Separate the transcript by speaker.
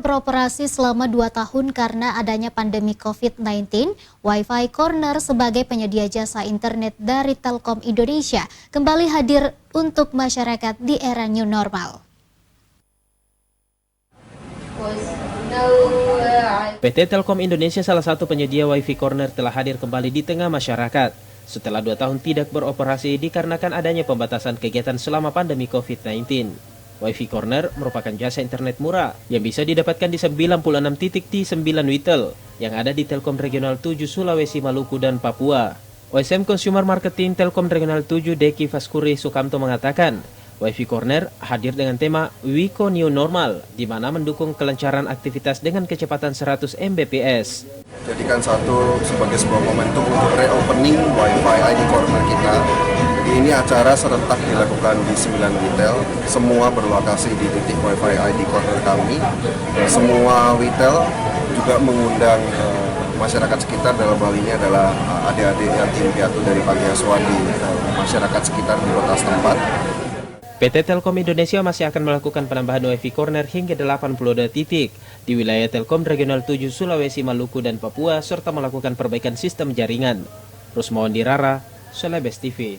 Speaker 1: Beroperasi selama 2 tahun karena adanya pandemi COVID-19, Wi-Fi Corner sebagai penyedia jasa internet dari Telkom Indonesia kembali hadir untuk masyarakat di era new normal.
Speaker 2: PT Telkom Indonesia, salah satu penyedia Wi-Fi Corner, telah hadir kembali di tengah masyarakat setelah 2 tahun tidak beroperasi dikarenakan adanya pembatasan kegiatan selama pandemi COVID-19. Wi-Fi Corner merupakan jasa internet murah yang bisa didapatkan di 96 titik di 9 Witel yang ada di Telkom Regional 7 Sulawesi, Maluku, dan Papua. OSM Consumer Marketing Telkom Regional 7 Deki Faskuri Sukamto mengatakan, Wi-Fi Corner hadir dengan tema Wiko New Normal, di mana mendukung kelancaran aktivitas dengan kecepatan 100 Mbps.
Speaker 3: Jadikan satu sebagai sebuah momentum untuk reopening Wi-Fi ID Corner kita. Ini acara serentak dilakukan di 9 Witel, semua berlokasi di titik Wi-Fi ID Corner kami. Semua Witel juga mengundang masyarakat sekitar, dalam hal ini adalah adik-adik yatim piatu dari panti asuhan di masyarakat sekitar di kota setempat.
Speaker 2: PT Telkom Indonesia masih akan melakukan penambahan Wi-Fi Corner hingga 82 titik di wilayah Telkom Regional 7 Sulawesi, Maluku, dan Papua, serta melakukan perbaikan sistem jaringan. Rusmawan Dirara, Celebes TV.